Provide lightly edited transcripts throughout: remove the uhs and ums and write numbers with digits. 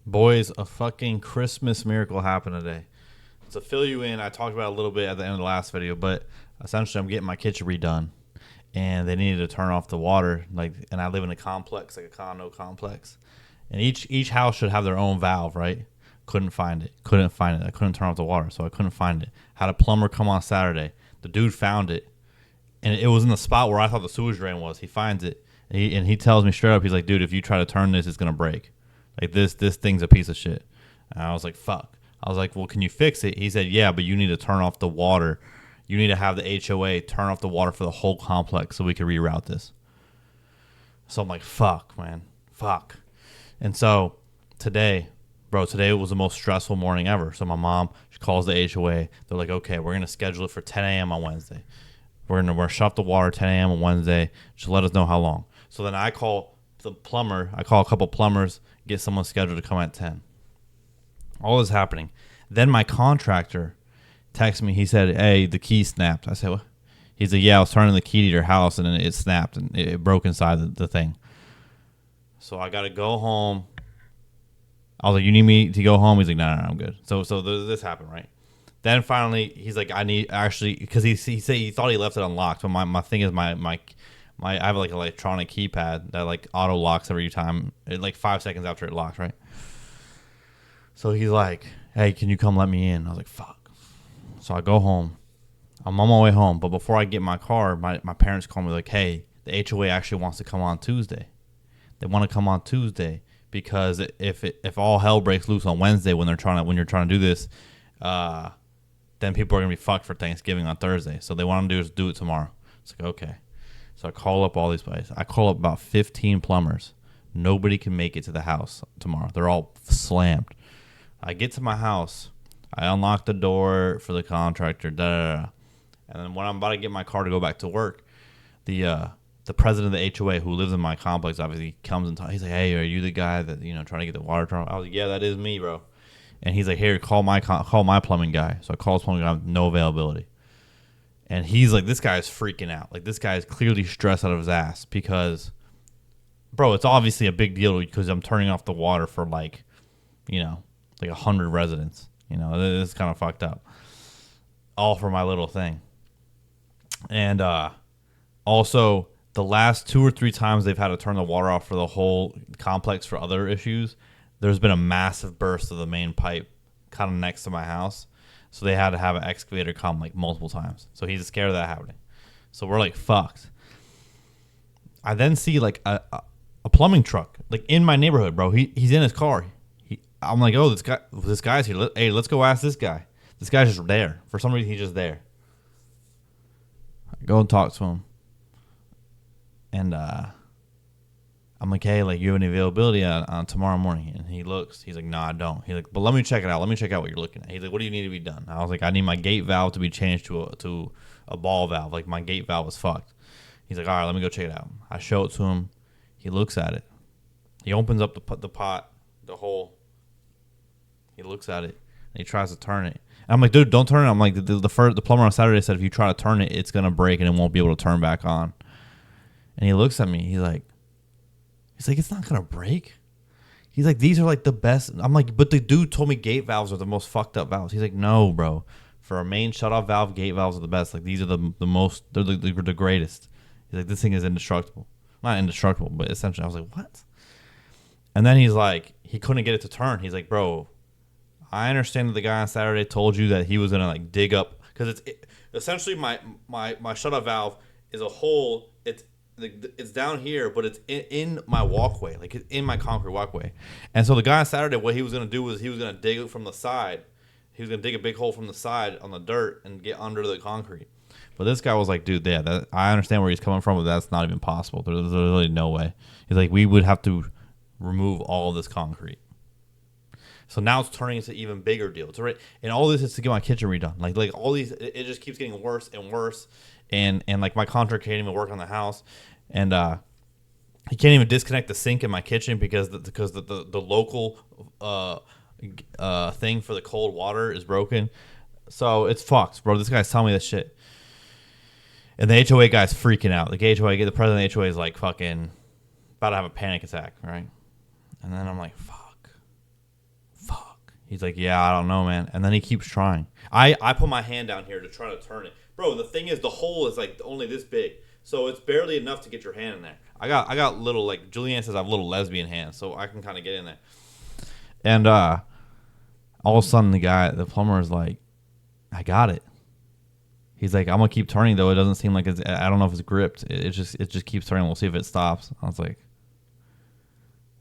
Boys, a fucking Christmas miracle happened today. To fill you in, I talked about it a little bit at the end of the last video, but essentially I'm getting my kitchen redone and they needed to turn off the water. And I live in a complex, like a condo complex. And each house should have their own valve, right? Couldn't find it. I couldn't turn off the water, so I couldn't find it. Had a plumber come on Saturday. The dude found it. And it was in the spot where I thought the sewage drain was. He finds it. And he tells me straight up, he's like, dude, if you try to turn this, it's gonna break. Like this thing's a piece of shit. And I was like, fuck. I was like, well, can you fix it? He said, yeah, but you need to turn off the water. You need to have the HOA turn off the water for the whole complex so we can reroute this. So I'm like, fuck, man. Fuck. And so today was the most stressful morning ever. So my mom, she calls the HOA. They're like, okay, we're going to schedule it for 10 a.m. on Wednesday. We're going to shut off the water 10 a.m. on Wednesday. Just let us know how long. So then I call the plumber. I call a couple plumbers, get someone scheduled to come at 10. All this happening. Then my contractor texted me. He said, hey, the key snapped. I said, what? He's like, yeah, I was turning the key to your house and it snapped and it broke inside the thing. So I got to go home. I was like, you need me to go home? He's like, no, I'm good. So this happened, right? Then finally, he's like, I need actually, because he said he thought he left it unlocked. But my thing is my I have like an electronic keypad that like auto locks every time, like 5 seconds after it locks, right? So he's like, hey, can you come let me in? I was like, fuck. So I go home. I'm on my way home. But before I get in my car, my parents call me like, hey, the HOA actually wants to come on Tuesday. They want to come on Tuesday because if all hell breaks loose on Wednesday when you're trying to do this, then people are gonna be fucked for Thanksgiving on Thursday. So they want to do it tomorrow. It's like, okay. So I call up all these places. I call up about 15 plumbers. Nobody can make it to the house tomorrow. They're all slammed. I get to my house. I unlock the door for the contractor. And then when I'm about to get my car to go back to work, the president of the HOA who lives in my complex obviously comes and talks. He's like, hey, are you the guy that trying to get the water turned off? I was like, yeah, that is me, bro. And he's like, here, call my plumbing guy. So I call his plumbing guy with no availability. And he's like, this guy is freaking out. Like, this guy is clearly stressed out of his ass because, bro, it's obviously a big deal because I'm turning off the water for like 100 residents. It's kind of fucked up. All for my little thing. And also, the last 2 or 3 times they've had to turn the water off for the whole complex for other issues, there's been a massive burst of the main pipe kind of next to my house. So they had to have an excavator come like multiple times. So he's scared of that happening. So we're like fucked. I then see like a plumbing truck like in my neighborhood, bro. He's in his car. I'm like, oh, this guy's here. Hey, let's go ask this guy. This guy's just there. For some reason, he's just there. I go and talk to him. And I'm like, hey, like, you have any availability on tomorrow morning? And he's like, no, I don't. He's like, but let me check it out. Let me check out what you're looking at. He's like, what do you need to be done? I was like, I need my gate valve to be changed to a ball valve. Like, my gate valve was fucked. He's like, all right, let me go check it out. I show it to him. He looks at it. He opens up the pot, the hole. He looks at it, and he tries to turn it. And I'm like, dude, don't turn it. I'm like, the plumber on Saturday said if you try to turn it, it's going to break and it won't be able to turn back on. And he looks at me. He's like, it's not going to break. He's like, these are like the best. I'm like, but the dude told me gate valves are the most fucked up valves. He's like, no, bro. For a main shutoff valve, gate valves are the best. Like, these are the most, they're the greatest. He's like, this thing is indestructible. Not indestructible, but essentially. I was like, what? And then he's like, he couldn't get it to turn. He's like, bro, I understand that the guy on Saturday told you that he was going to like dig up. Because essentially my shutoff valve is a hole. It's down here, but it's in my walkway, like it's in my concrete walkway. And so the guy on Saturday, what he was going to do was he was going to dig it from the side. He was going to dig a big hole from the side on the dirt and get under the concrete. But this guy was like, dude, yeah, I understand where he's coming from, but that's not even possible. There's really no way. He's like, we would have to remove all of this concrete. So now it's turning into an even bigger deal. It's already, and all this is to get my kitchen redone. Like all these, it just keeps getting worse and worse. And like my contractor can't even work on the house, and he can't even disconnect the sink in my kitchen because the local thing for the cold water is broken. So it's fucked, bro. This guy's telling me this shit, and the HOA guy's freaking out. The president of the HOA is like fucking about to have a panic attack, right? And then I'm like, fuck. He's like, yeah, I don't know, man. And then he keeps trying. I put my hand down here to try to turn it. Bro, the thing is, the hole is like only this big. So it's barely enough to get your hand in there. I got little, like, Julianne says I have little lesbian hands, so I can kind of get in there. And all of a sudden, the plumber is like, I got it. He's like, I'm going to keep turning, though. It doesn't seem like it's, I don't know if it's gripped. It just keeps turning. We'll see if it stops. I was like,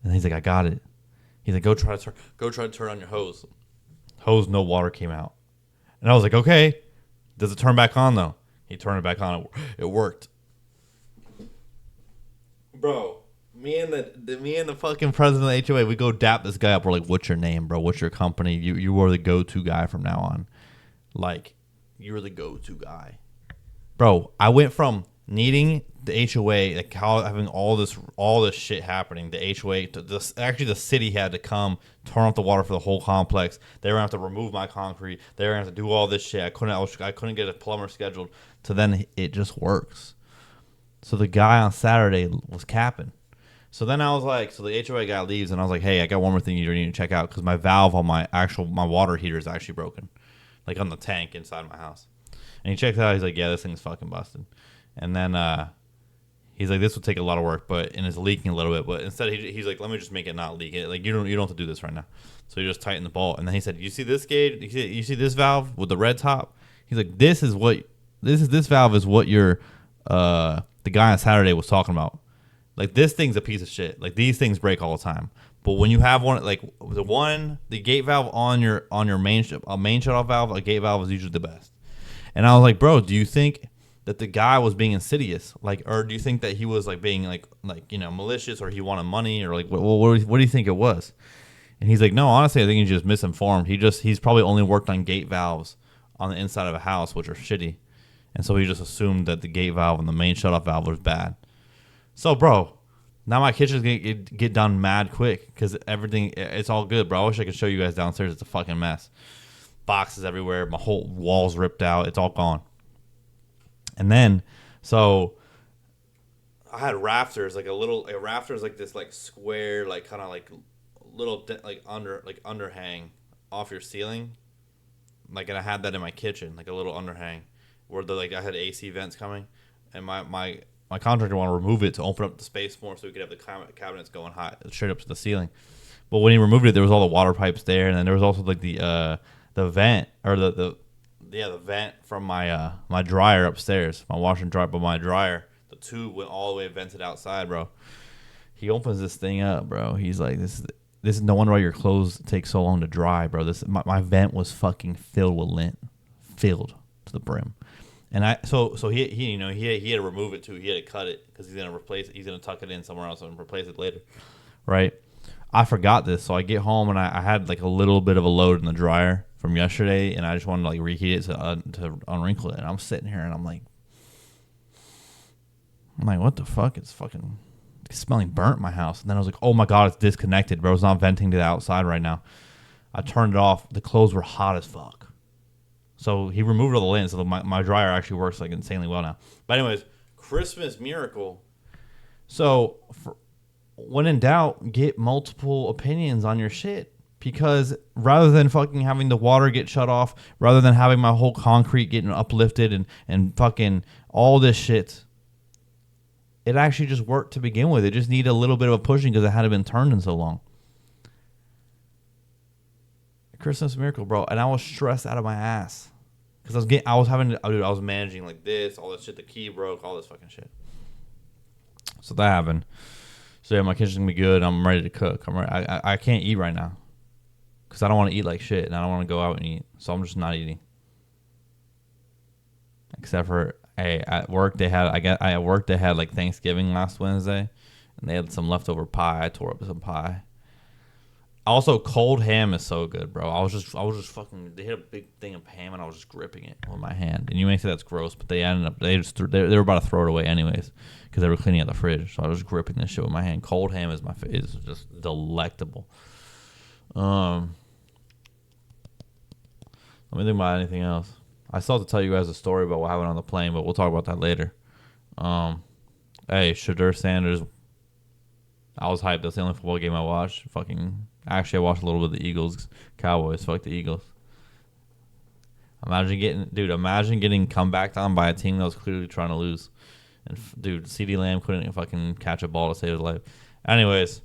and he's like, I got it. He's like, go try to turn on your hose. Hose, no water came out. And I was like, okay. Does it turn back on, though? He turned it back on. It worked. Bro, me and the fucking president of the HOA, we go dap this guy up. We're like, what's your name, bro? What's your company? You are the go-to guy from now on. Like, you're the go-to guy. Bro, I went from needing the HOA, like having all this shit happening, the HOA, actually the city had to come turn off the water for the whole complex. They were going to have to remove my concrete. They were going to have to do all this shit. I couldn't get a plumber scheduled. So then it just works. So the guy on Saturday was capping. So then I was like, so the HOA guy leaves, and I was like, hey, I got one more thing you need to check out, because my valve on my water heater is actually broken, like on the tank inside my house. And he checks it out. He's like, yeah, this thing's fucking busted. And then he's like, this will take a lot of work, and it's leaking a little bit. But instead, he's like, let me just make it not leak. Like, you don't have to do this right now. So you just tighten the bolt. And then he said, you see this gauge? You see this valve with the red top? He's like, this valve is what your the guy on Saturday was talking about. Like, this thing's a piece of shit. Like, these things break all the time. But when you have one, like the gate valve on your main shutoff valve, a gate valve is usually the best. And I was like, bro, do you think that the guy was being insidious, like, or do you think that he was like being like malicious, or he wanted money, or like what do you think it was? And he's like, no, honestly, I think he's just misinformed. He's probably only worked on gate valves on the inside of a house, which are shitty, and so he just assumed that the gate valve and the main shutoff valve was bad. So, bro, now my kitchen's gonna get done mad quick because it's all good, bro. I wish I could show you guys downstairs. It's a fucking mess. Boxes everywhere. My whole wall's ripped out. It's all gone. And then, so I had rafters, like a rafters like this, like square, like kind of like little underhang off your ceiling. Like, and I had that in my kitchen, like a little underhang where I had AC vents coming, and my contractor wanted to remove it to open up the space more so we could have the cabinets going high straight up to the ceiling. But when he removed it, there was all the water pipes there, and then there was also like the vent, or the vent from my dryer upstairs, my washer and dryer. But my dryer, the tube went all the way vented outside, bro. He opens this thing up, bro. He's like, this is no wonder why your clothes take so long to dry, bro. My vent was fucking filled with lint, filled to the brim. And he had to remove it too. He had to cut it because he's gonna replace it. He's gonna tuck it in somewhere else and replace it later, right? I forgot this, so I get home and I had like a little bit of a load in the dryer from yesterday, and I just wanted to like reheat it to unwrinkle it. And I'm sitting here and I'm like, what the fuck? It's fucking smelling burnt in my house. And then I was like, oh my god, it's disconnected, bro. It's not venting to the outside right now. I turned it off. The clothes were hot as fuck. So he removed all the lint, so my dryer actually works like insanely well now. But anyways, Christmas miracle. So when in doubt, get multiple opinions on your shit. Because rather than fucking having the water get shut off, rather than having my whole concrete getting uplifted and fucking all this shit, it actually just worked to begin with. It just needed a little bit of a pushing because it hadn't been turned in so long. Christmas miracle, bro. And I was stressed out of my ass. Because I was managing like this, all this shit, the key broke, all this fucking shit. So that happened. So yeah, my kitchen's gonna be good. I'm ready to cook. I can't eat right now. Because I don't want to eat like shit, and I don't want to go out and eat. So I'm just not eating. Except for, hey, at work they had like Thanksgiving last Wednesday, and they had some leftover pie. I tore up some pie. Also, cold ham is so good, bro. I was just fucking. They had a big thing of ham, and I was just gripping it with my hand. And you may say that's gross, but they were about to throw it away anyways because they were cleaning out the fridge. So I was gripping this shit with my hand. Cold ham is just delectable. Let me think about anything else. I still have to tell you guys a story about what happened on the plane, but we'll talk about that later. Hey, Shedeur Sanders. I was hyped. That's the only football game I watched. Fucking Actually, I watched a little bit of the Eagles, Cowboys. Fuck the Eagles. Imagine getting come back on by a team that was clearly trying to lose. And dude, CeeDee Lamb couldn't even fucking catch a ball to save his life. Anyways,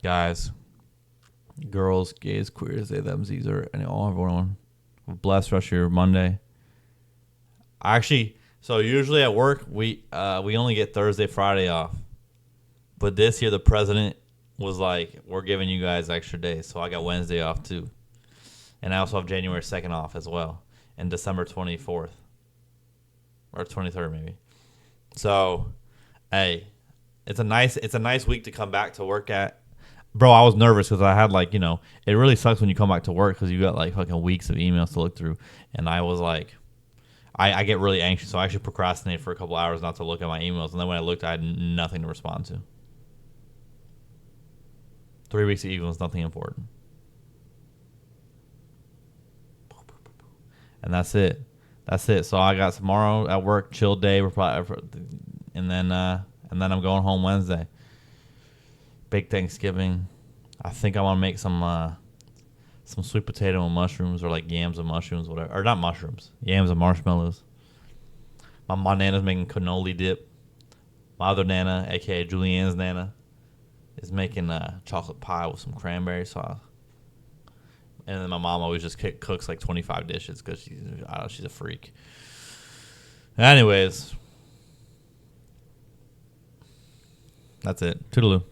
guys, girls, gays, queers, they, them, these are, and all everyone. Blessed rest of your Monday. So usually at work we only get Thursday, Friday off, but this year the president was like, we're giving you guys extra days, so I got Wednesday off too, and I also have January 2nd off as well, and December 24th or 23rd maybe. So, hey, it's a nice week to come back to work at. Bro, I was nervous because I had it really sucks when you come back to work because you got like fucking weeks of emails to look through, and I was like, I get really anxious, so I actually procrastinated for a couple hours not to look at my emails, and then when I looked, I had nothing to respond to. 3 weeks of emails, nothing important, and that's it. So I got tomorrow at work, chill day, and then I'm going home Wednesday. Big Thanksgiving. I think I want to make some sweet potato and mushrooms, or like yams and mushrooms, whatever. Or not mushrooms, yams and marshmallows. My nana's making cannoli dip. My other nana, aka Julianne's nana, is making chocolate pie with some cranberry sauce. And then my mom always just cooks like 25 dishes because she's a freak. Anyways, that's it. Toodaloo.